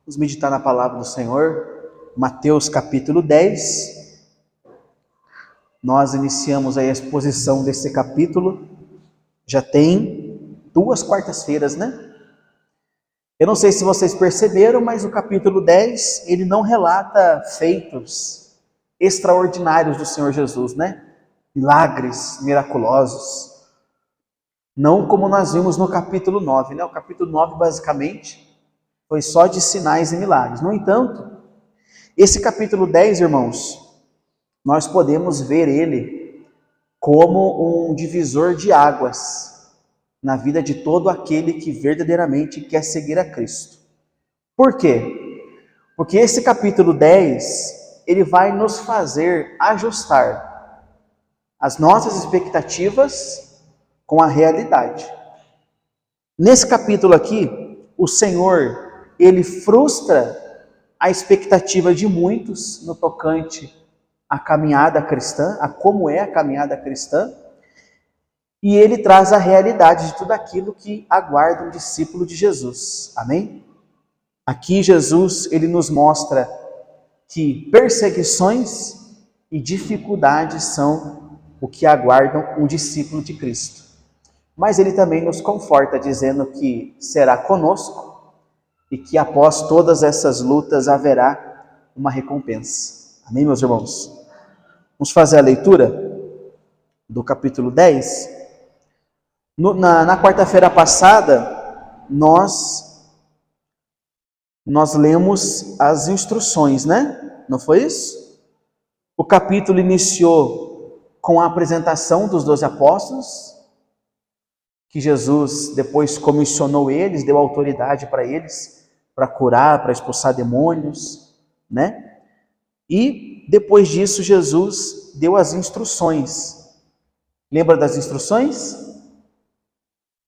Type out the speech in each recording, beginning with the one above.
Vamos meditar na palavra do Senhor, Mateus capítulo 10. Nós iniciamos a exposição desse capítulo, já tem 2 quartas-feiras, né? Eu não sei se vocês perceberam, mas o capítulo 10, ele não relata feitos extraordinários do Senhor Jesus, né? Milagres miraculosos. Não como nós vimos no capítulo 9, né? O capítulo 9, basicamente, foi só de sinais e milagres. No entanto, esse capítulo 10, irmãos, nós podemos ver ele como um divisor de águas na vida de todo aquele que verdadeiramente quer seguir a Cristo. Por quê? Porque esse capítulo 10, ele vai nos fazer ajustar as nossas expectativas com a realidade. Nesse capítulo aqui, o Senhor, ele frustra a expectativa de muitos no tocante à caminhada cristã, a como é a caminhada cristã, e ele traz a realidade de tudo aquilo que aguarda um discípulo de Jesus. Amém? Aqui Jesus, ele nos mostra que perseguições e dificuldades são o que aguardam um discípulo de Cristo. Mas ele também nos conforta dizendo que será conosco e que após todas essas lutas haverá uma recompensa. Amém, meus irmãos? Vamos fazer a leitura do capítulo 10. Na quarta-feira passada, nós lemos as instruções, né? Não foi isso? O capítulo iniciou com a apresentação dos 12 apóstolos, que Jesus depois comissionou eles, deu autoridade para eles, para curar, para expulsar demônios, né? E depois disso Jesus deu as instruções. Lembra das instruções?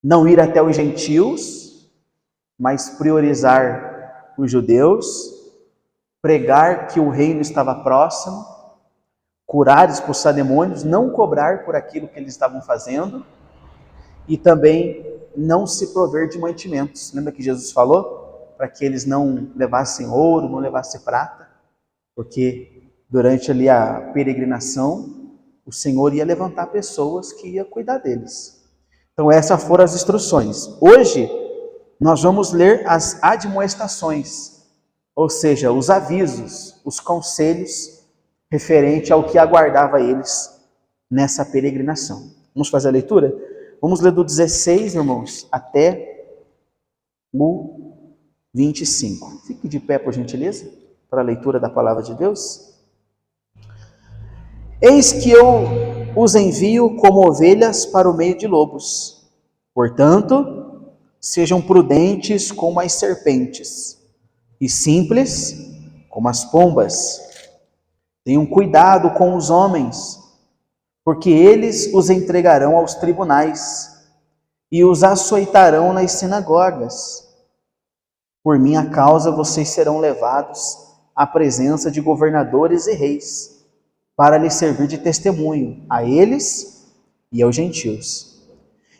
Não ir até os gentios, mas priorizar os judeus, pregar que o reino estava próximo, curar, expulsar demônios, não cobrar por aquilo que eles estavam fazendo, e também não se prover de mantimentos. Lembra que Jesus falou para que eles não levassem ouro, não levassem prata? Porque durante ali a peregrinação, o Senhor ia levantar pessoas que ia cuidar deles. Então essas foram as instruções. Hoje nós vamos ler as admoestações, ou seja, os avisos, os conselhos referente ao que aguardava eles nessa peregrinação. Vamos fazer a leitura? Vamos ler do 16, irmãos, até o 25. Fique de pé, por gentileza, para a leitura da palavra de Deus. Eis que eu os envio como ovelhas para o meio de lobos. Portanto, sejam prudentes como as serpentes e simples como as pombas. Tenham cuidado com os homens, porque eles os entregarão aos tribunais e os açoitarão nas sinagogas. Por minha causa vocês serão levados à presença de governadores e reis, para lhes servir de testemunho a eles e aos gentios.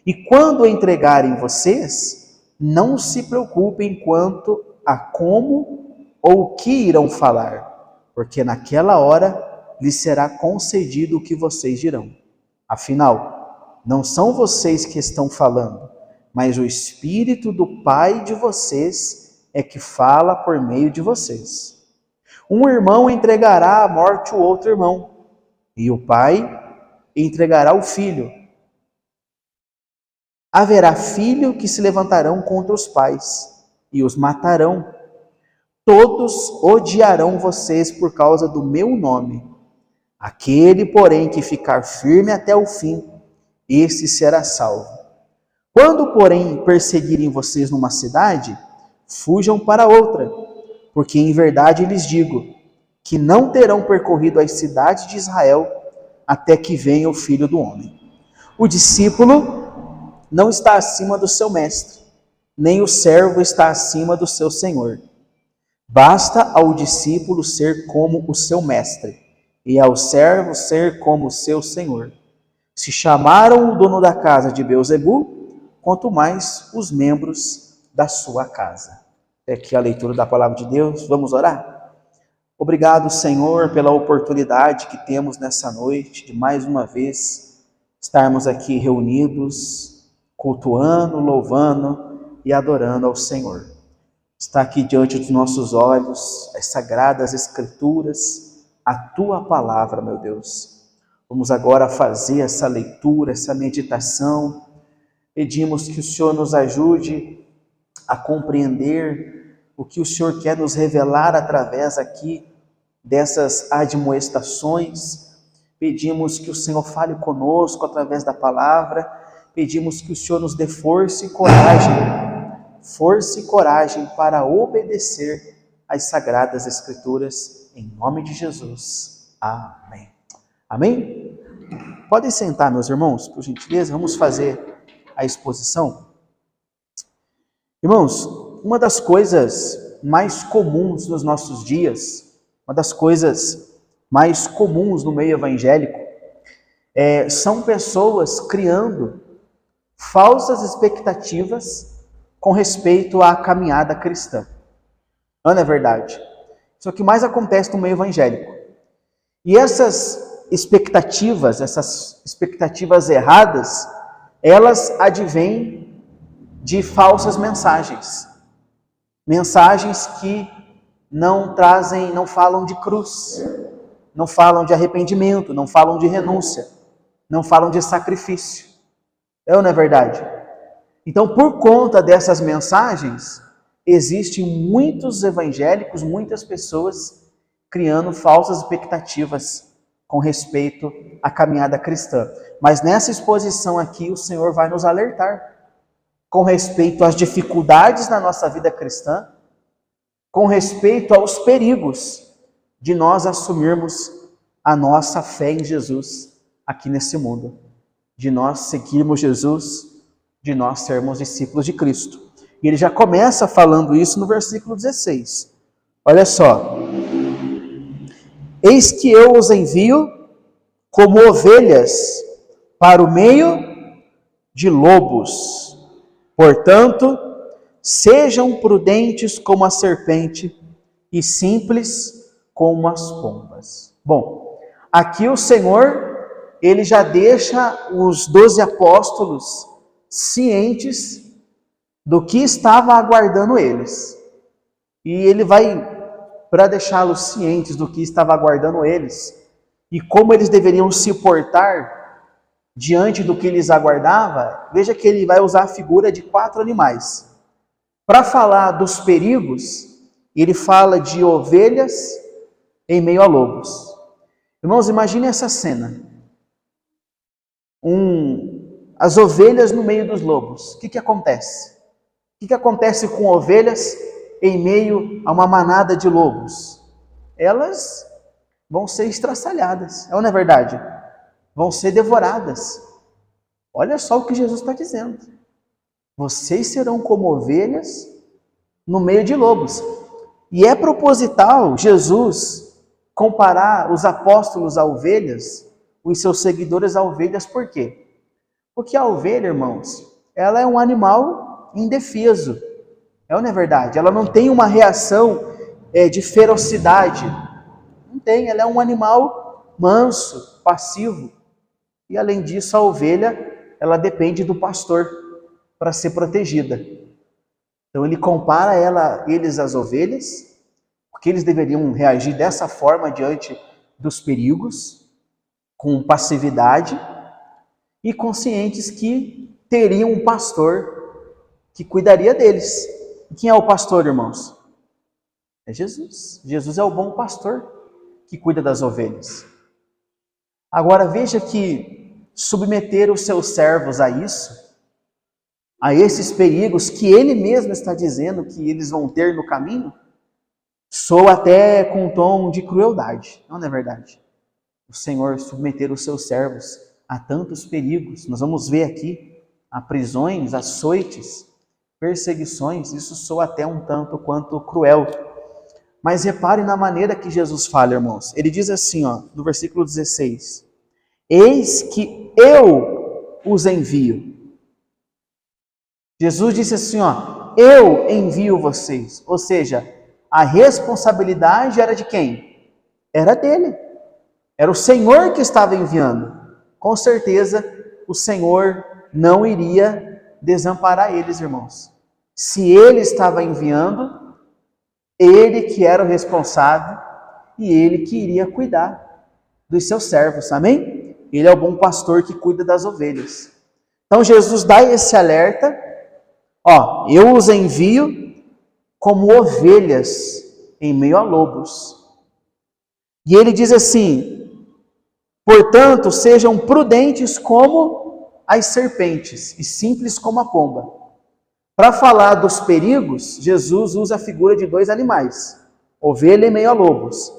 E quando entregarem vocês, não se preocupem quanto a como ou o que irão falar, porque naquela hora lhes será concedido o que vocês dirão. Afinal, não são vocês que estão falando, mas o Espírito do Pai de vocês é que fala por meio de vocês. Um irmão entregará à morte o outro irmão, e o pai entregará o filho. Haverá filhos que se levantarão contra os pais e os matarão. Todos odiarão vocês por causa do meu nome. Aquele, porém, que ficar firme até o fim, esse será salvo. Quando, porém, perseguirem vocês numa cidade, fujam para outra, porque em verdade lhes digo que não terão percorrido as cidades de Israel até que venha o Filho do Homem. O discípulo não está acima do seu mestre, nem o servo está acima do seu senhor. Basta ao discípulo ser como o seu mestre, e ao servo ser como o seu senhor. Se chamaram o dono da casa de Beelzebu, quanto mais os membros da sua casa. aqui a leitura da palavra de Deus. Vamos orar? Obrigado, Senhor, pela oportunidade que temos nessa noite de mais uma vez estarmos aqui reunidos, cultuando, louvando e adorando ao Senhor. Está aqui diante dos nossos olhos as sagradas escrituras, a tua palavra, meu Deus. Vamos agora fazer essa leitura, essa meditação. Pedimos que o Senhor nos ajude a compreender o que o Senhor quer nos revelar através aqui dessas admoestações. Pedimos que o Senhor fale conosco através da palavra. Pedimos que o Senhor nos dê força e coragem para obedecer às sagradas escrituras, em nome de Jesus. Amém. Amém? Podem sentar, meus irmãos, por gentileza, vamos fazer a exposição. Irmãos, uma das coisas mais comuns nos nossos dias, uma das coisas mais comuns no meio evangélico, são pessoas criando falsas expectativas com respeito à caminhada cristã. Não é verdade? Isso é o que mais acontece no meio evangélico. E essas expectativas erradas, elas advêm de falsas mensagens. Mensagens que não falam de cruz, não falam de arrependimento, não falam de renúncia, não falam de sacrifício. Não é verdade? Então, por conta dessas mensagens, existem muitos evangélicos, muitas pessoas criando falsas expectativas com respeito à caminhada cristã. Mas nessa exposição aqui, o Senhor vai nos alertar com respeito às dificuldades na nossa vida cristã, com respeito aos perigos de nós assumirmos a nossa fé em Jesus aqui nesse mundo, de nós seguirmos Jesus, de nós sermos discípulos de Cristo. E ele já começa falando isso no versículo 16. Olha só. Eis que eu os envio como ovelhas para o meio de lobos. Portanto, sejam prudentes como a serpente e simples como as pombas. Bom, aqui o Senhor, ele já deixa os 12 apóstolos cientes do que estava aguardando eles. E ele vai, para deixá-los cientes do que estava aguardando eles e como eles deveriam se portar diante do que lhes aguardava, veja que ele vai usar a figura de 4 animais. Para falar dos perigos, ele fala de ovelhas em meio a lobos. Irmãos, imagine essa cena. As ovelhas no meio dos lobos. O que acontece? O que acontece com ovelhas em meio a uma manada de lobos? Elas vão ser estraçalhadas, não é verdade? Vão ser devoradas. Olha só o que Jesus está dizendo. Vocês serão como ovelhas no meio de lobos. E é proposital Jesus comparar os apóstolos a ovelhas, os seus seguidores a ovelhas, por quê? Porque a ovelha, irmãos, ela é um animal indefeso. Não é verdade? Ela não tem uma reação de ferocidade. Não tem, ela é um animal manso, passivo. E além disso, a ovelha, ela depende do pastor para ser protegida. Então ele compara eles às ovelhas, porque eles deveriam reagir dessa forma diante dos perigos, com passividade, e conscientes que teriam um pastor que cuidaria deles. E quem é o pastor, irmãos? É Jesus. Jesus é o bom pastor que cuida das ovelhas. Agora veja que submeter os seus servos a isso, a esses perigos que ele mesmo está dizendo que eles vão ter no caminho, soa até com um tom de crueldade, não é verdade? O Senhor submeter os seus servos a tantos perigos, nós vamos ver aqui, a prisões, açoites, perseguições, isso soa até um tanto quanto cruel. Mas repare na maneira que Jesus fala, irmãos. Ele diz assim, no versículo 16, eis que eu os envio. Jesus disse assim, eu envio vocês. Ou seja, a responsabilidade era de quem? Era dele. Era o Senhor que estava enviando. Com certeza, o Senhor não iria desamparar eles, irmãos. Se ele estava enviando, ele que era o responsável e ele que iria cuidar dos seus servos, amém? Ele é o bom pastor que cuida das ovelhas. Então Jesus dá esse alerta, eu os envio como ovelhas em meio a lobos. E ele diz assim: portanto, sejam prudentes como as serpentes e simples como a pomba. Para falar dos perigos, Jesus usa a figura de dois animais, ovelha em meio a lobos.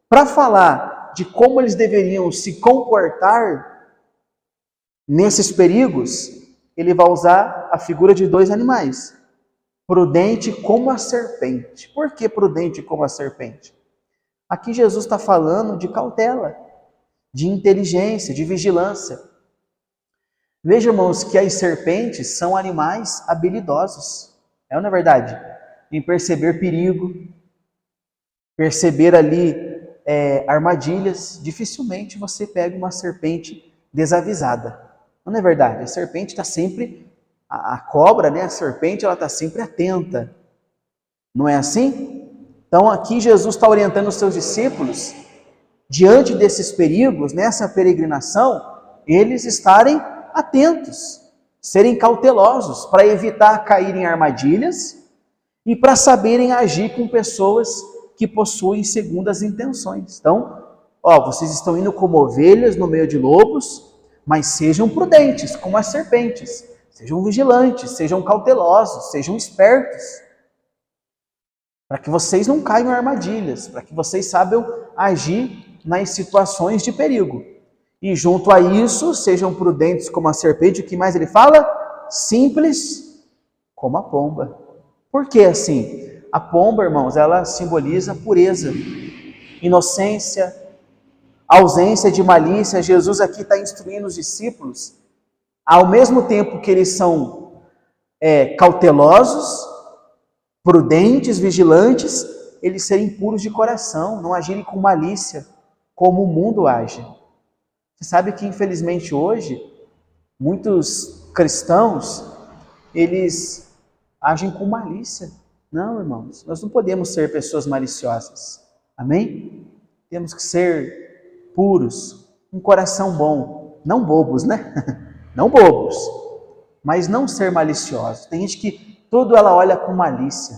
Para falar de como eles deveriam se comportar nesses perigos, ele vai usar a figura de dois animais, prudente como a serpente. Por que prudente como a serpente? Aqui Jesus está falando de cautela, de inteligência, de vigilância. Veja, irmãos, que as serpentes são animais habilidosos, não é verdade? Em perceber perigo, perceber ali armadilhas. Dificilmente você pega uma serpente desavisada, não é verdade? A serpente está sempre, a cobra, né? A serpente, ela está sempre atenta, não é assim? Então aqui Jesus está orientando os seus discípulos, diante desses perigos, nessa peregrinação, eles estarem atentos, serem cautelosos, para evitar cair em armadilhas e para saberem agir com pessoas que possuem segundas intenções. Então, vocês estão indo como ovelhas no meio de lobos, mas sejam prudentes, como as serpentes. Sejam vigilantes, sejam cautelosos, sejam espertos, para que vocês não caiam em armadilhas, para que vocês saibam agir nas situações de perigo. E junto a isso, sejam prudentes como a serpente. O que mais ele fala? Simples como a pomba. Por que assim? A pomba, irmãos, ela simboliza pureza, inocência, ausência de malícia. Jesus aqui está instruindo os discípulos, ao mesmo tempo que eles são cautelosos, prudentes, vigilantes, eles serem puros de coração, não agirem com malícia, como o mundo age. Você sabe que, infelizmente, hoje, muitos cristãos, eles agem com malícia. Não, irmãos, nós não podemos ser pessoas maliciosas. Amém? Temos que ser puros, um coração bom, não bobos, né? Não bobos, mas não ser maliciosos. Tem gente que tudo ela olha com malícia.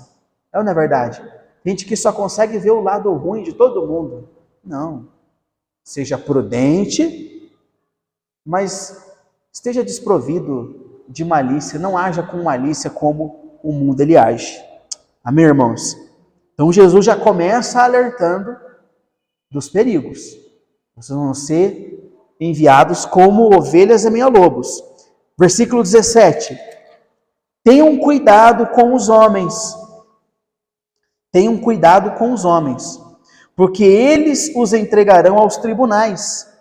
Não é verdade? Tem gente que só consegue ver o lado ruim de todo mundo. Não. Seja prudente, mas esteja desprovido de malícia. Não haja com malícia como o mundo ele age. Amém, irmãos? Então Jesus já começa alertando dos perigos. Vocês vão ser enviados como ovelhas em meio a lobos. Versículo 17. Tenham cuidado com os homens. Tenham cuidado com os homens, porque eles os entregarão aos tribunais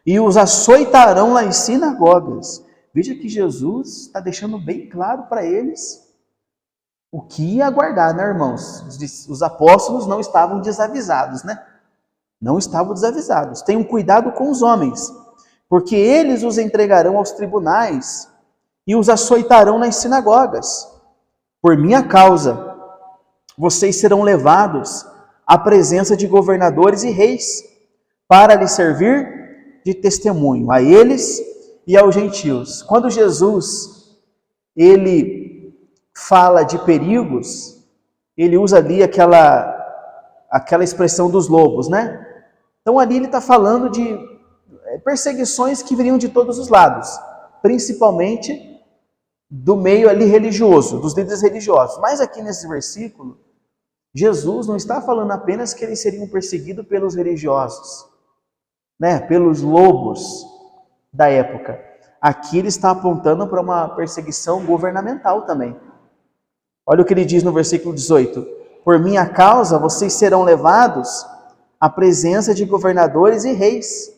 e os açoitarão nas sinagogas. Veja que Jesus está deixando bem claro para eles o que ia aguardar, né, irmãos? Os apóstolos não estavam desavisados, né? Não estavam desavisados. Tenham cuidado com os homens, porque eles os entregarão aos tribunais e os açoitarão nas sinagogas. Por minha causa, vocês serão levados à presença de governadores e reis, para lhes servir de testemunho a eles e aos gentios. Quando Jesus, ele fala de perigos, ele usa ali aquela expressão dos lobos, né? Então ali ele está falando de perseguições que viriam de todos os lados, principalmente do meio ali religioso, dos líderes religiosos. Mas aqui nesse versículo, Jesus não está falando apenas que eles seriam perseguidos pelos religiosos, né, pelos lobos da época. Aqui ele está apontando para uma perseguição governamental também. Olha o que ele diz no versículo 18. Por minha causa, vocês serão levados à presença de governadores e reis.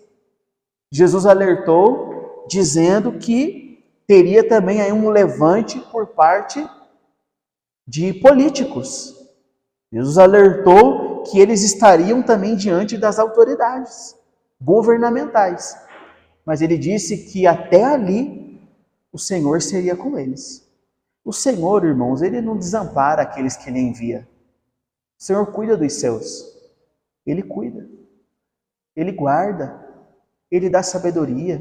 Jesus alertou, dizendo que teria também aí um levante por parte de políticos. Jesus alertou que eles estariam também diante das autoridades governamentais. Mas ele disse que até ali o Senhor seria com eles. O Senhor, irmãos, ele não desampara aqueles que ele envia. O Senhor cuida dos seus. Ele cuida. Ele guarda. Ele dá sabedoria.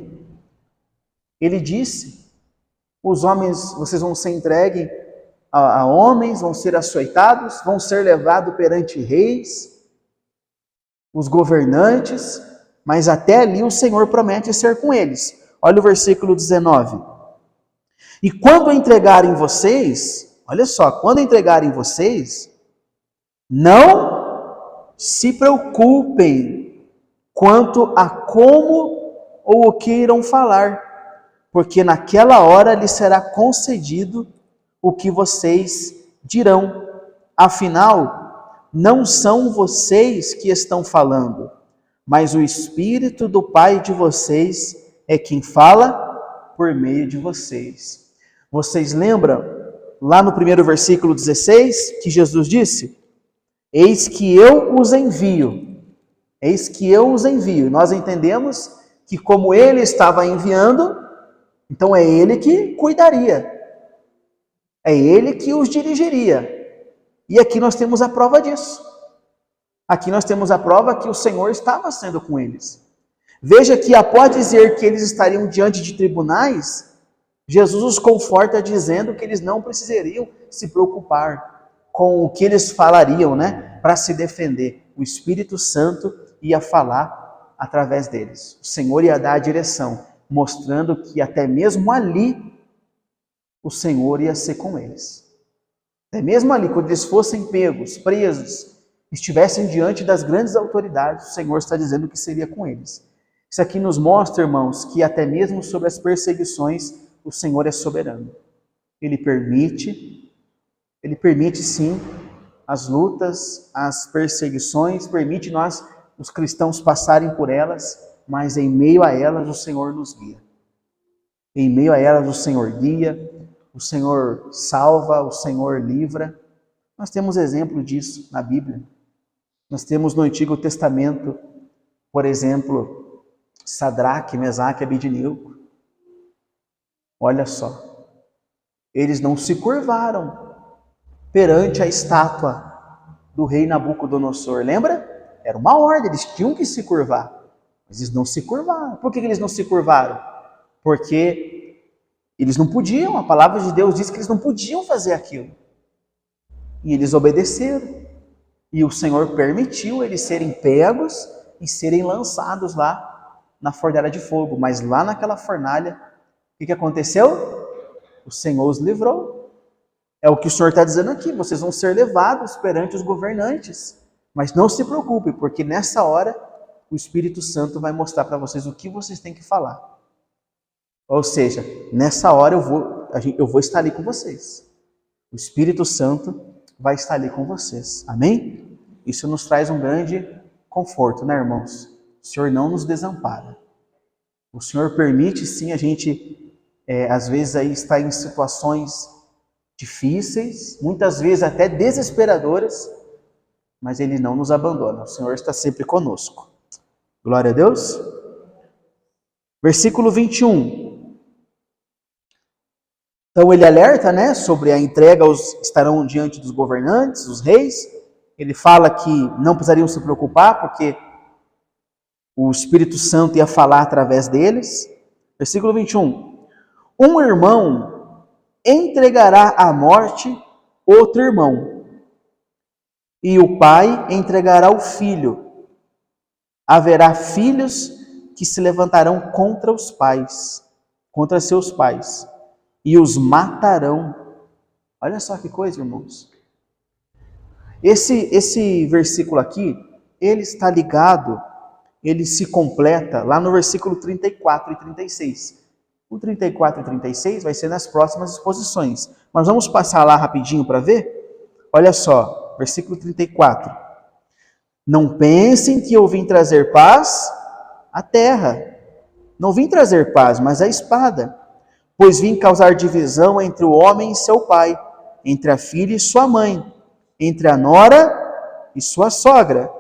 Ele disse: os homens, vocês vão ser entregues a homens, vão ser açoitados, vão ser levados perante reis, os governantes, mas até ali o Senhor promete ser com eles. Olha o versículo 19. E quando entregarem vocês, olha só, quando entregarem vocês, não se preocupem quanto a como ou o que irão falar, porque naquela hora lhes será concedido o que vocês dirão. Afinal, não são vocês que estão falando, mas o Espírito do Pai de vocês é quem fala por meio de vocês. Vocês lembram lá no primeiro versículo 16 que Jesus disse: eis que eu os envio. Eis que eu os envio. Nós entendemos que como ele estava enviando, então é ele que cuidaria. É ele que os dirigiria. E aqui nós temos a prova disso. Aqui nós temos a prova que o Senhor estava sendo com eles. Veja que após dizer que eles estariam diante de tribunais, Jesus os conforta dizendo que eles não precisariam se preocupar com o que eles falariam, para se defender. O Espírito Santo ia falar através deles. O Senhor ia dar a direção, mostrando que até mesmo ali o Senhor ia ser com eles. Até mesmo ali, quando eles fossem pegos, presos, estivessem diante das grandes autoridades, o Senhor está dizendo que seria com eles. Isso aqui nos mostra, irmãos, que até mesmo sobre as perseguições, o Senhor é soberano. Ele permite sim as lutas, as perseguições, permite nós, os cristãos, passarem por elas, mas em meio a elas o Senhor nos guia. Em meio a elas o Senhor guia, o Senhor salva, o Senhor livra. Nós temos exemplo disso na Bíblia. Nós temos no Antigo Testamento, por exemplo, Sadraque, Mesaque e Abednego. Olha só, eles não se curvaram perante a estátua do rei Nabucodonosor. Lembra? Era uma ordem, eles tinham que se curvar. Mas eles não se curvaram. Por que eles não se curvaram? Porque eles não podiam, a palavra de Deus diz que eles não podiam fazer aquilo. E eles obedeceram. E o Senhor permitiu eles serem pegos e serem lançados lá na fornalha de fogo. Mas lá naquela fornalha, o que aconteceu? O Senhor os livrou. É o que o Senhor está dizendo aqui, vocês vão ser levados perante os governantes. Mas não se preocupe, porque nessa hora o Espírito Santo vai mostrar para vocês o que vocês têm que falar. Ou seja, nessa hora eu vou estar ali com vocês. O Espírito Santo vai estar ali com vocês. Amém? Isso nos traz um grande conforto, irmãos? O Senhor não nos desampara. O Senhor permite, sim, a gente, às vezes, aí estar em situações difíceis, muitas vezes até desesperadoras, mas Ele não nos abandona. O Senhor está sempre conosco. Glória a Deus. Versículo 21. Então ele alerta, sobre a entrega, estarão diante dos governantes, os reis. Ele fala que não precisariam se preocupar, porque o Espírito Santo ia falar através deles. Versículo 21. Um irmão entregará à morte outro irmão, e o pai entregará o filho. Haverá filhos que se levantarão contra os pais, contra seus pais, e os matarão. Olha só que coisa, irmãos. Esse versículo aqui, ele está ligado, ele se completa lá no versículo 34 e 36. O 34 e 36 vai ser nas próximas exposições. Mas vamos passar lá rapidinho para ver? Olha só, versículo 34. Não pensem que eu vim trazer paz à terra. Não vim trazer paz, mas a espada. Pois vim causar divisão entre o homem e seu pai, entre a filha e sua mãe, entre a nora e sua sogra.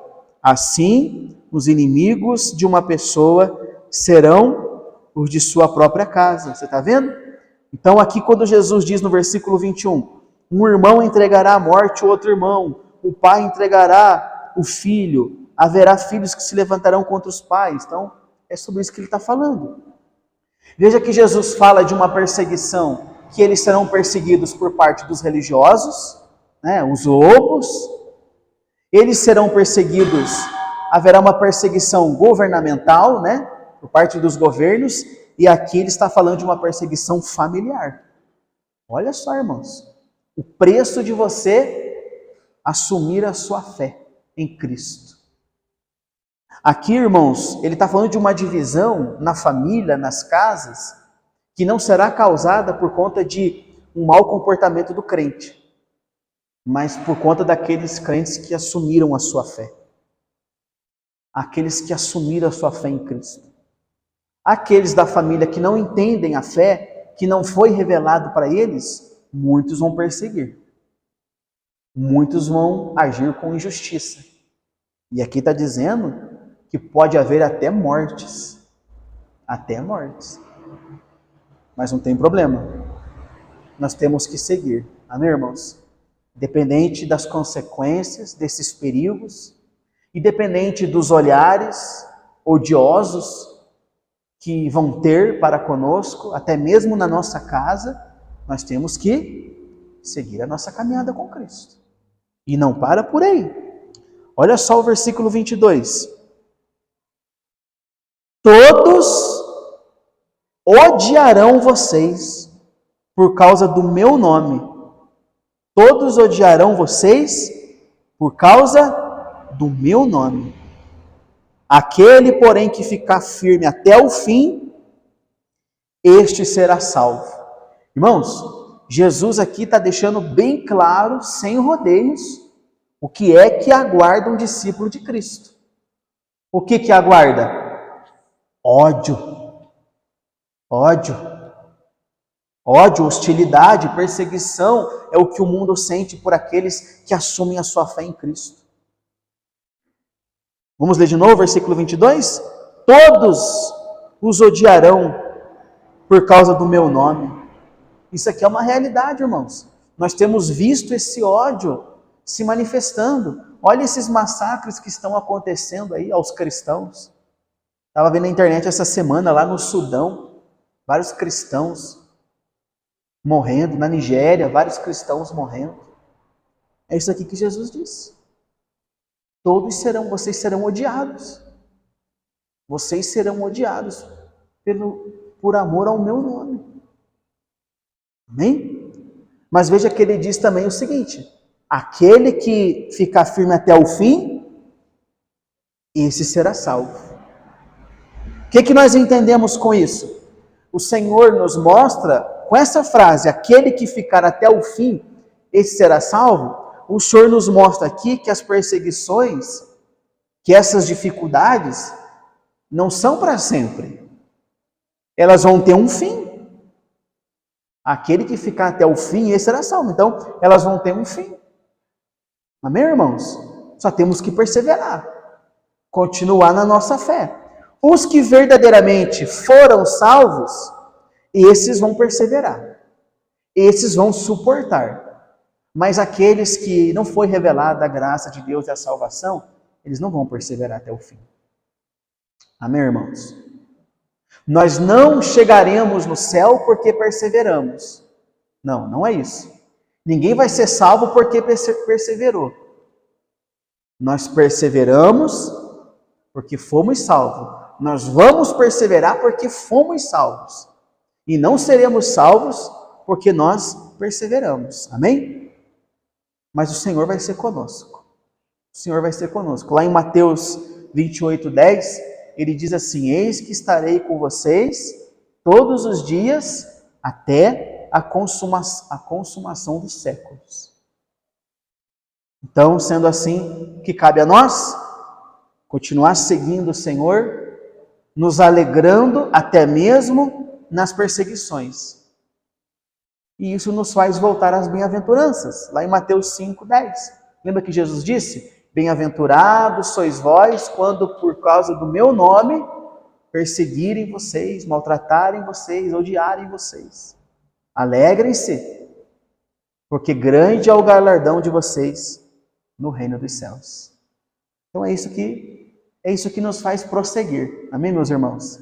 Assim, os inimigos de uma pessoa serão os de sua própria casa. Você está vendo? Então aqui quando Jesus diz no versículo 21, um irmão entregará à morte o outro irmão, o pai entregará o filho, haverá filhos que se levantarão contra os pais. Então é sobre isso que ele está falando. Veja que Jesus fala de uma perseguição, que eles serão perseguidos por parte dos religiosos, né, os lobos, eles serão perseguidos, haverá uma perseguição governamental, né, por parte dos governos, e aqui ele está falando de uma perseguição familiar. Olha só, irmãos, o preço de você assumir a sua fé em Cristo. Aqui, irmãos, ele está falando de uma divisão na família, nas casas, que não será causada por conta de um mau comportamento do crente, mas por conta daqueles crentes que assumiram a sua fé. Aqueles que assumiram a sua fé em Cristo. Aqueles da família que não entendem a fé, que não foi revelado para eles, muitos vão perseguir. Muitos vão agir com injustiça. E aqui está dizendo que pode haver até mortes. Até mortes. Mas não tem problema. Nós temos que seguir. Amém, irmãos? Independente das consequências desses perigos, independente dos olhares odiosos que vão ter para conosco, até mesmo na nossa casa, nós temos que seguir a nossa caminhada com Cristo. E não para por aí. Olha só o versículo 22. Todos odiarão vocês por causa do meu nome. Todos odiarão vocês por causa do meu nome. Aquele, porém, que ficar firme até o fim, este será salvo. Irmãos, Jesus aqui está deixando bem claro, sem rodeios, o que é que aguarda um discípulo de Cristo. O que aguarda? Ódio. Ódio. Ódio, hostilidade, perseguição é o que o mundo sente por aqueles que assumem a sua fé em Cristo. Vamos ler de novo o versículo 22? Todos os odiarão por causa do meu nome. Isso aqui é uma realidade, irmãos. Nós temos visto esse ódio se manifestando. Olha esses massacres que estão acontecendo aí aos cristãos. Estava vendo na internet essa semana lá no Sudão, vários cristãos morrendo. Na Nigéria, vários cristãos morrendo. É isso aqui que Jesus disse. Vocês serão odiados. Vocês serão odiados por amor ao meu nome. Amém? Mas veja que ele diz também o seguinte: aquele que ficar firme até o fim, esse será salvo. O que nós entendemos com isso? O Senhor nos mostra, com essa frase, aquele que ficar até o fim, esse será salvo. O Senhor nos mostra aqui que as perseguições, que essas dificuldades, não são para sempre. Elas vão ter um fim. Aquele que ficar até o fim, esse será salvo. Então, elas vão ter um fim. Amém, irmãos? Só temos que perseverar. Continuar na nossa fé. Os que verdadeiramente foram salvos, esses vão perseverar. Esses vão suportar. Mas aqueles que não foi revelada a graça de Deus e a salvação, eles não vão perseverar até o fim. Amém, irmãos? Nós não chegaremos no céu porque perseveramos. Não, não é isso. Ninguém vai ser salvo porque perseverou. Nós perseveramos porque fomos salvos. Nós vamos perseverar porque fomos salvos. E não seremos salvos porque nós perseveramos. Amém? Mas o Senhor vai ser conosco. O Senhor vai ser conosco. Lá em Mateus 28:10, ele diz assim: eis que estarei com vocês todos os dias até a consumação dos séculos. Então, sendo assim, o que cabe a nós? Continuar seguindo o Senhor, nos alegrando até mesmo nas perseguições. E isso nos faz voltar às bem-aventuranças, lá em Mateus 5:10. Lembra que Jesus disse: bem-aventurados sois vós quando por causa do meu nome perseguirem vocês, maltratarem vocês, odiarem vocês. Alegrem-se, porque grande é o galardão de vocês no reino dos céus. Então é isso que nos faz prosseguir. Amém, meus irmãos?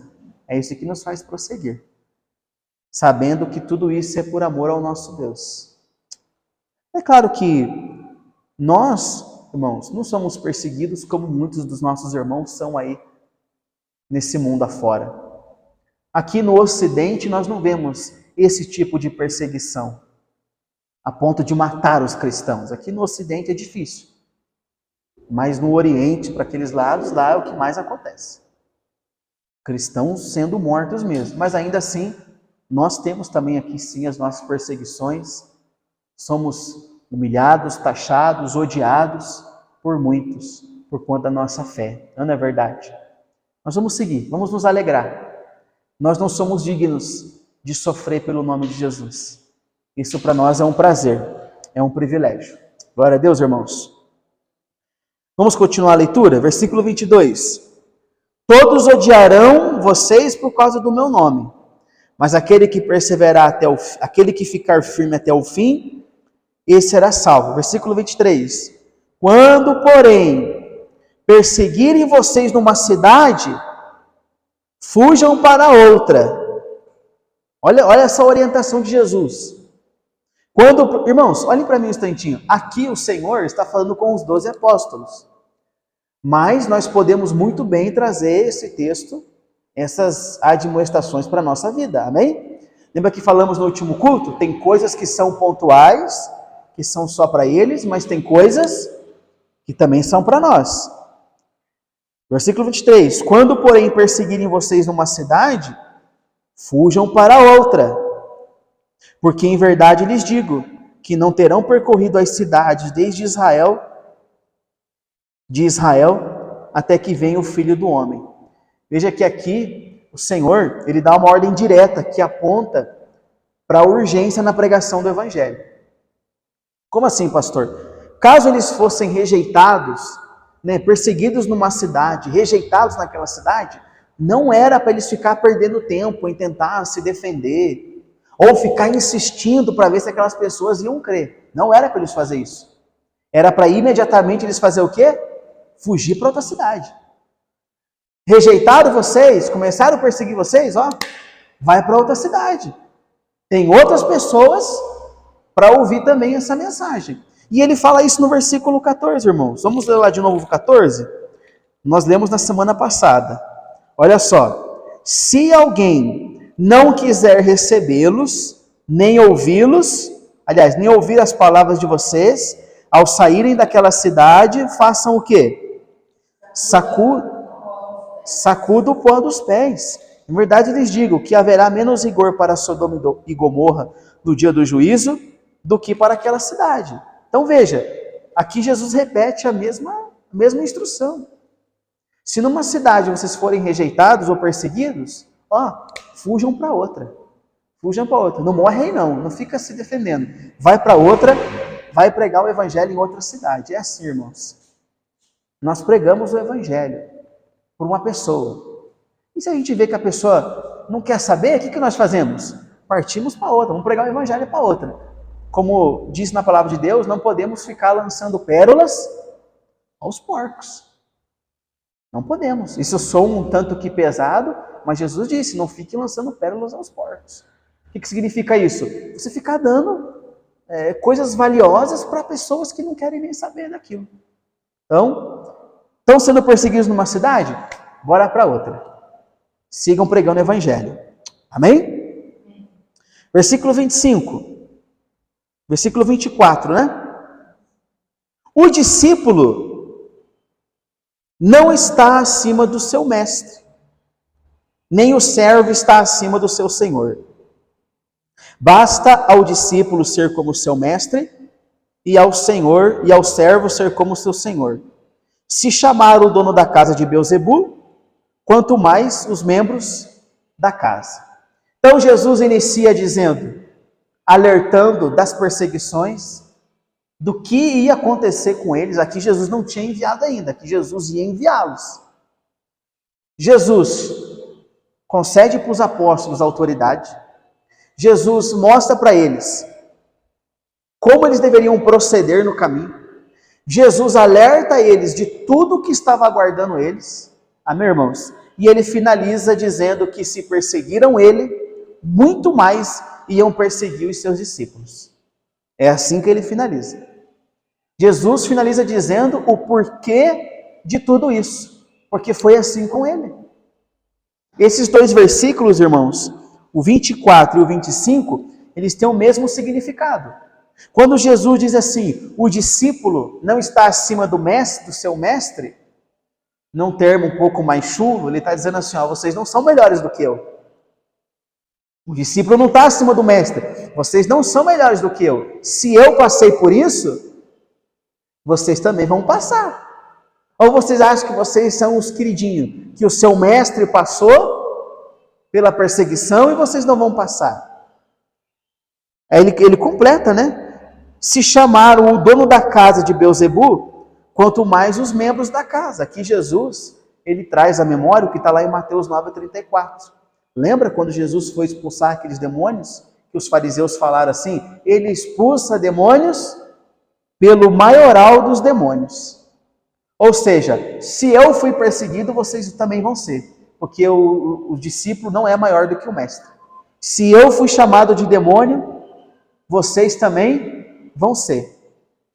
É isso que nos faz prosseguir. Sabendo que tudo isso é por amor ao nosso Deus. É claro que nós, irmãos, não somos perseguidos como muitos dos nossos irmãos são aí nesse mundo afora. Aqui no Ocidente nós não vemos esse tipo de perseguição, a ponto de matar os cristãos. Aqui no Ocidente é difícil. Mas no Oriente, para aqueles lados, lá é o que mais acontece. Cristãos sendo mortos mesmo. Mas ainda assim, nós temos também aqui sim as nossas perseguições. Somos humilhados, taxados, odiados por muitos, por conta da nossa fé. Não é verdade? Nós vamos seguir, vamos nos alegrar. Nós não somos dignos de sofrer pelo nome de Jesus. Isso para nós é um prazer, é um privilégio. Glória a Deus, irmãos. Vamos continuar a leitura? Versículo 22. Todos odiarão vocês por causa do meu nome, mas aquele que perseverar aquele que ficar firme até o fim, esse será salvo. Versículo 23. Quando, porém, perseguirem vocês numa cidade, fujam para outra. Olha essa orientação de Jesus. Irmãos, olhem para mim um instantinho. Aqui o Senhor está falando com os 12 apóstolos. Mas nós podemos muito bem trazer esse texto, essas admoestações para a nossa vida. Amém? Lembra que falamos no último culto? Tem coisas que são pontuais, que são só para eles, mas tem coisas que também são para nós. Versículo 23. Quando, porém, perseguirem vocês numa cidade, fujam para outra. Porque em verdade lhes digo que não terão percorrido as cidades desde Israel até que venha o Filho do Homem. Veja que aqui o Senhor, ele dá uma ordem direta que aponta para a urgência na pregação do Evangelho. Como assim, pastor? Caso eles fossem rejeitados, perseguidos numa cidade, rejeitados naquela cidade, não era para eles ficar perdendo tempo em tentar se defender, ou ficar insistindo para ver se aquelas pessoas iam crer. Não era para eles fazer isso. Era para imediatamente eles fazer o quê? Fugir para outra cidade. Rejeitaram vocês, começaram a perseguir vocês, vai para outra cidade. Tem outras pessoas para ouvir também essa mensagem. E ele fala isso no versículo 14, irmãos. Vamos ler lá de novo o 14? Nós lemos na semana passada. Olha só. Se alguém não quiser recebê-los, nem ouvi-los, aliás, nem ouvir as palavras de vocês, ao saírem daquela cidade, façam o quê? Sacuda o pó dos pés. Em verdade lhes digo que haverá menos rigor para Sodoma e Gomorra no dia do juízo do que para aquela cidade. Então veja, aqui Jesus repete a mesma instrução. Se numa cidade vocês forem rejeitados ou perseguidos, fujam para outra. Fujam para outra. Não morre aí não fica se defendendo. Vai para outra, vai pregar o Evangelho em outra cidade. É assim, irmãos. Nós pregamos o Evangelho por uma pessoa. E se a gente vê que a pessoa não quer saber, o que nós fazemos? Partimos para outra, vamos pregar o Evangelho para outra. Como diz na palavra de Deus, não podemos ficar lançando pérolas aos porcos. Não podemos. Isso soa um tanto que pesado, mas Jesus disse, não fique lançando pérolas aos porcos. O que significa isso? Você ficar dando coisas valiosas para pessoas que não querem nem saber daquilo. Então, estão sendo perseguidos numa cidade? Bora para outra. Sigam pregando o Evangelho. Amém? Versículo 25. Versículo 24, O discípulo não está acima do seu mestre, nem o servo está acima do seu senhor. Basta ao discípulo ser como seu mestre, e ao senhor e ao servo ser como seu senhor. Se chamar o dono da casa de Beelzebu, quanto mais os membros da casa. Então Jesus inicia dizendo: alertando das perseguições, do que ia acontecer com eles. Aqui Jesus não tinha enviado ainda, aqui Jesus ia enviá-los. Jesus concede para os apóstolos autoridade. Jesus mostra para eles como eles deveriam proceder no caminho. Jesus alerta eles de tudo que estava aguardando eles. Amém, irmãos? E ele finaliza dizendo que se perseguiram ele, muito mais iam perseguir os seus discípulos. É assim que ele finaliza. Jesus finaliza dizendo o porquê de tudo isso. Porque foi assim com ele. Esses dois versículos, irmãos, o 24 e o 25, eles têm o mesmo significado. Quando Jesus diz assim, o discípulo não está acima do mestre, do seu mestre, num termo um pouco mais chulo, ele está dizendo assim, ó, vocês não são melhores do que eu. O discípulo não está acima do mestre, vocês não são melhores do que eu. Se eu passei por isso, vocês também vão passar. Ou vocês acham que vocês são os queridinhos, que o seu mestre passou pela perseguição e vocês não vão passar? Aí ele completa, né? Se chamaram o dono da casa de Beelzebu, quanto mais os membros da casa. Aqui Jesus, ele traz à memória o que está lá em Mateus 9,34. Lembra quando Jesus foi expulsar aqueles demônios? Que os fariseus falaram assim, ele expulsa demônios pelo maioral dos demônios. Ou seja, se eu fui perseguido, vocês também vão ser. Porque o discípulo não é maior do que o mestre. Se eu fui chamado de demônio, vocês também vão ser.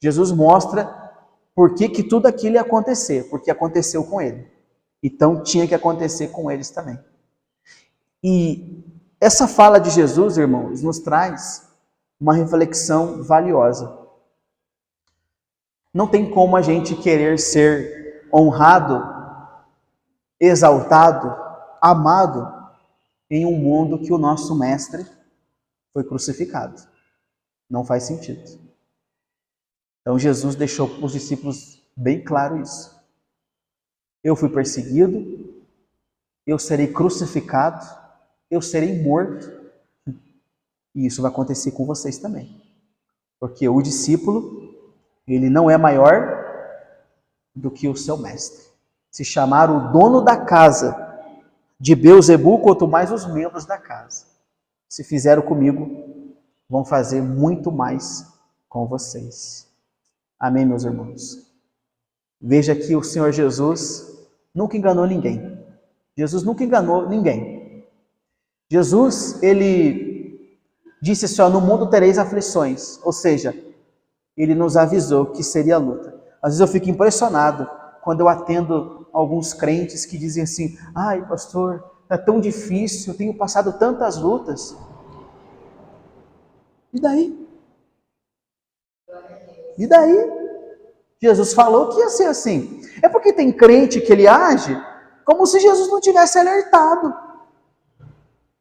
Jesus mostra por que tudo aquilo ia acontecer. Porque aconteceu com ele. Então tinha que acontecer com eles também. E essa fala de Jesus, irmãos, nos traz uma reflexão valiosa. Não tem como a gente querer ser honrado, exaltado, amado em um mundo que o nosso mestre foi crucificado. Não faz sentido. Então Jesus deixou para os discípulos bem claro isso. Eu fui perseguido, eu serei crucificado, eu serei morto. E isso vai acontecer com vocês também. Porque o discípulo, ele não é maior do que o seu mestre. Se chamar o dono da casa de Beelzebu, quanto mais os membros da casa. Se fizeram comigo, vão fazer muito mais com vocês. Amém, meus irmãos? Veja que o Senhor Jesus nunca enganou ninguém. Jesus nunca enganou ninguém. Jesus, ele disse assim, ó, no mundo tereis aflições. Ou seja, ele nos avisou que seria luta. Às vezes eu fico impressionado quando eu atendo alguns crentes que dizem assim, ai pastor, é tão difícil, eu tenho passado tantas lutas. E daí? E daí? Jesus falou que ia ser assim. É porque tem crente que ele age como se Jesus não tivesse alertado.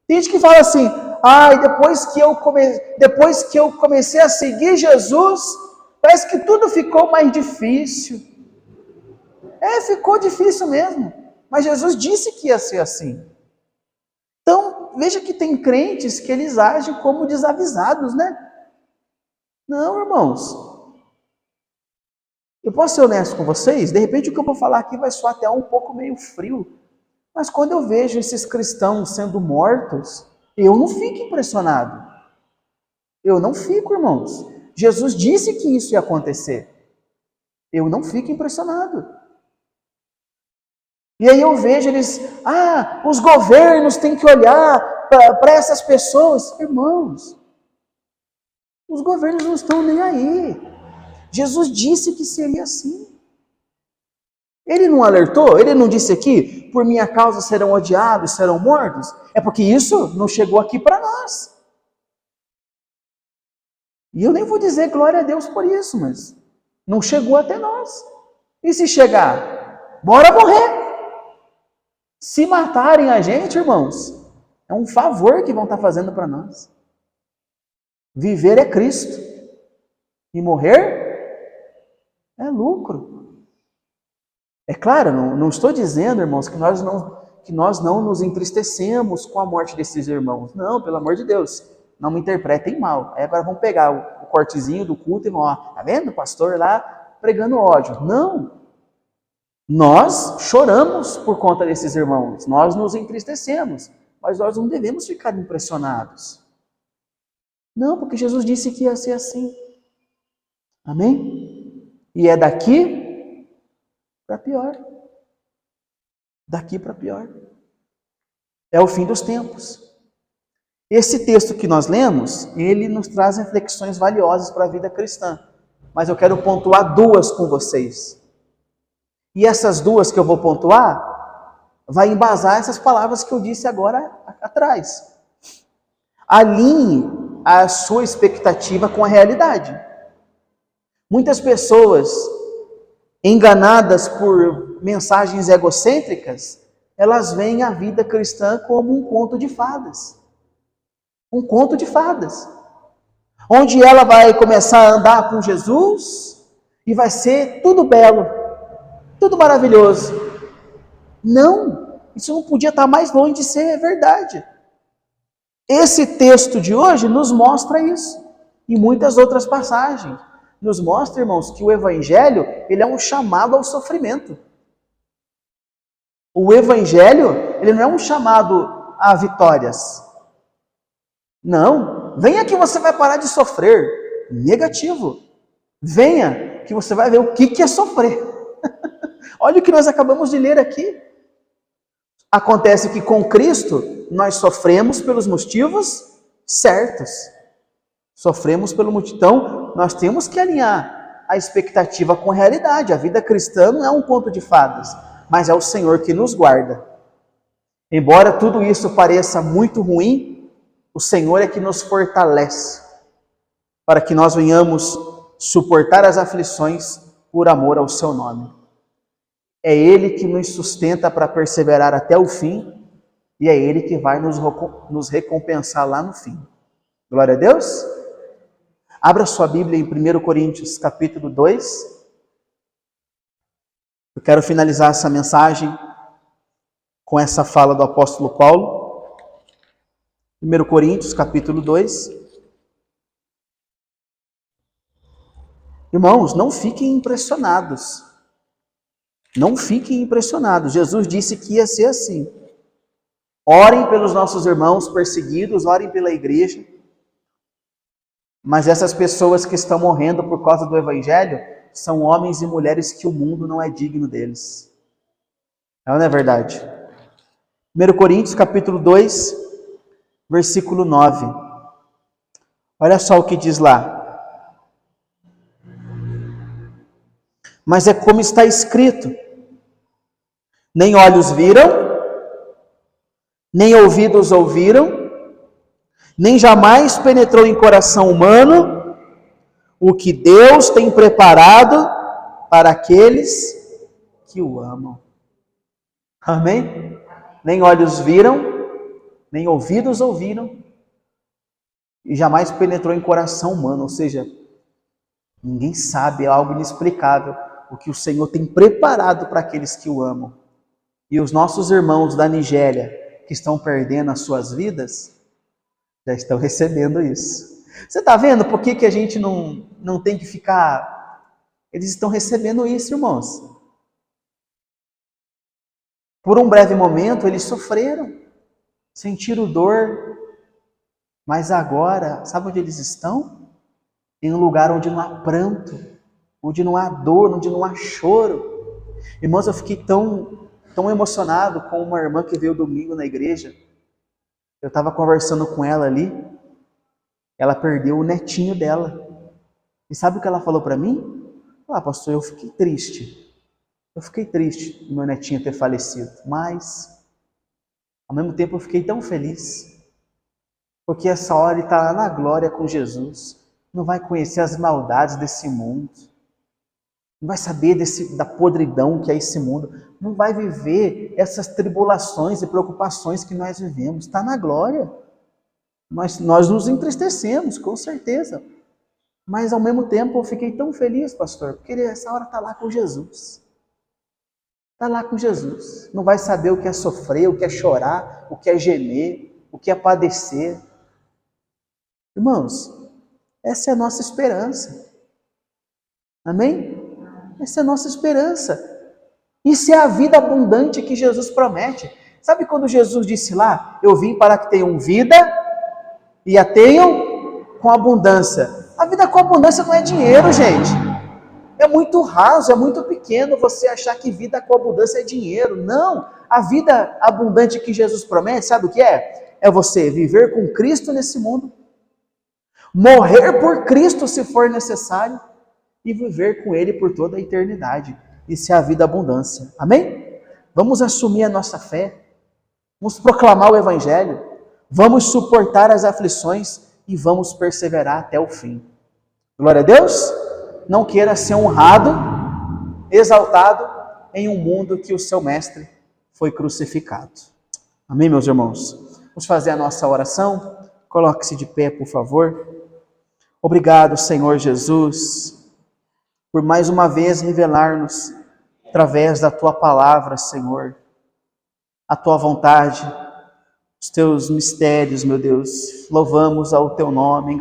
Tem gente que fala assim, ai, depois que eu comecei a seguir Jesus, parece que tudo ficou mais difícil. Ficou difícil mesmo. Mas Jesus disse que ia ser assim. Então, veja que tem crentes que eles agem como desavisados, né? Não, irmãos. Eu posso ser honesto com vocês? De repente o que eu vou falar aqui vai soar até um pouco meio frio. Mas quando eu vejo esses cristãos sendo mortos, eu não fico impressionado. Eu não fico, irmãos. Jesus disse que isso ia acontecer. Eu não fico impressionado. E aí eu vejo eles, os governos têm que olhar para essas pessoas. Irmãos, os governos não estão nem aí. Jesus disse que seria assim. Ele não alertou? Ele não disse aqui, por minha causa serão odiados, serão mortos? É porque isso não chegou aqui para nós. E eu nem vou dizer glória a Deus por isso, mas não chegou até nós. E se chegar? Bora morrer. Se matarem a gente, irmãos, é um favor que vão estar fazendo para nós. Viver é Cristo. E morrer é lucro. É claro, não estou dizendo, irmãos, que nós não nos entristecemos com a morte desses irmãos. Não, pelo amor de Deus. não me interpretem mal. Aí agora vamos pegar o cortezinho do culto e vão, ó, tá vendo o pastor lá pregando ódio? Não. Nós choramos por conta desses irmãos, nós nos entristecemos, mas nós não devemos ficar impressionados. Não, porque Jesus disse que ia ser assim. Amém? E é daqui para pior. Daqui para pior. É o fim dos tempos. Esse texto que nós lemos, ele nos traz reflexões valiosas para a vida cristã. Mas eu quero pontuar duas com vocês. E essas duas que eu vou pontuar, vai embasar essas palavras que eu disse agora atrás. Alinhe a sua expectativa com a realidade. Muitas pessoas, enganadas por mensagens egocêntricas, elas veem a vida cristã como um conto de fadas. Um conto de fadas. Onde ela vai começar a andar com Jesus e vai ser tudo belo, tudo maravilhoso. Não, isso não podia estar mais longe de ser verdade. Esse texto de hoje nos mostra isso. E muitas outras passagens. Nos mostra, irmãos, que o Evangelho, ele é um chamado ao sofrimento. O Evangelho, ele não é um chamado a vitórias. Não, venha que você vai parar de sofrer. Negativo. Venha que você vai ver o que é sofrer. Olha o que nós acabamos de ler aqui. Acontece que com Cristo, nós sofremos pelos motivos certos. Sofremos pelo motivo. Então, nós temos que alinhar a expectativa com a realidade. A vida cristã não é um conto de fadas, mas é o Senhor que nos guarda. Embora tudo isso pareça muito ruim, o Senhor é que nos fortalece para que nós venhamos suportar as aflições por amor ao seu nome. É Ele que nos sustenta para perseverar até o fim e é Ele que vai nos recompensar lá no fim. Glória a Deus. Abra sua Bíblia em 1 Coríntios capítulo 2. Eu quero finalizar essa mensagem com essa fala do apóstolo Paulo. 1 Coríntios capítulo 2. Irmãos, não fiquem impressionados. Não fiquem impressionados. Jesus disse que ia ser assim. Orem pelos nossos irmãos perseguidos, orem pela igreja. Mas essas pessoas que estão morrendo por causa do Evangelho são homens e mulheres que o mundo não é digno deles. Não é verdade? 1 Coríntios capítulo 2, versículo 9. Olha só o que diz lá. Mas é como está escrito: nem olhos viram, nem ouvidos ouviram, nem jamais penetrou em coração humano o que Deus tem preparado para aqueles que o amam. Amém? Nem olhos viram, nem ouvidos ouviram, e jamais penetrou em coração humano, ou seja, ninguém sabe, é algo inexplicável, o que o Senhor tem preparado para aqueles que o amam. E os nossos irmãos da Nigéria, que estão perdendo as suas vidas, já estão recebendo isso. Você está vendo por que a gente não tem que ficar... Eles estão recebendo isso, irmãos. Por um breve momento, eles sofreram, sentiram dor, mas agora, sabe onde eles estão? Em um lugar onde não há pranto, onde não há dor, onde não há choro. Irmãos, eu fiquei tão emocionado com uma irmã que veio domingo na igreja. Eu estava conversando com ela ali, ela perdeu o netinho dela. E sabe o que ela falou para mim? Ah, pastor, eu fiquei triste. Eu fiquei triste do meu netinho ter falecido, mas ao mesmo tempo eu fiquei tão feliz, porque essa hora ele está lá na glória com Jesus, não vai conhecer as maldades desse mundo, não vai saber da podridão que é esse mundo, não vai viver essas tribulações e preocupações que nós vivemos, está na glória. Nós nos entristecemos, com certeza, mas ao mesmo tempo eu fiquei tão feliz, pastor, porque ele essa hora está lá com Jesus. Está lá com Jesus. Não vai saber o que é sofrer, o que é chorar, o que é gemer, o que é padecer. Irmãos, essa é a nossa esperança. Amém? Essa é a nossa esperança. Isso é a vida abundante que Jesus promete. Sabe quando Jesus disse lá, eu vim para que tenham vida e a tenham com abundância. A vida com abundância não é dinheiro, gente. É muito raso, é muito pequeno você achar que vida com abundância é dinheiro. Não, a vida abundante que Jesus promete, sabe o que é? É você viver com Cristo nesse mundo, morrer por Cristo se for necessário e viver com Ele por toda a eternidade. Isso é a vida abundância. Amém? Vamos assumir a nossa fé, vamos proclamar o Evangelho, vamos suportar as aflições e vamos perseverar até o fim. Glória a Deus! Não queira ser honrado, exaltado em um mundo que o seu mestre foi crucificado. Amém, meus irmãos? Vamos fazer a nossa oração? Coloque-se de pé, por favor. Obrigado, Senhor Jesus, por mais uma vez revelar-nos, através da Tua palavra, Senhor, a Tua vontade, os Teus mistérios, meu Deus. Louvamos ao Teu nome.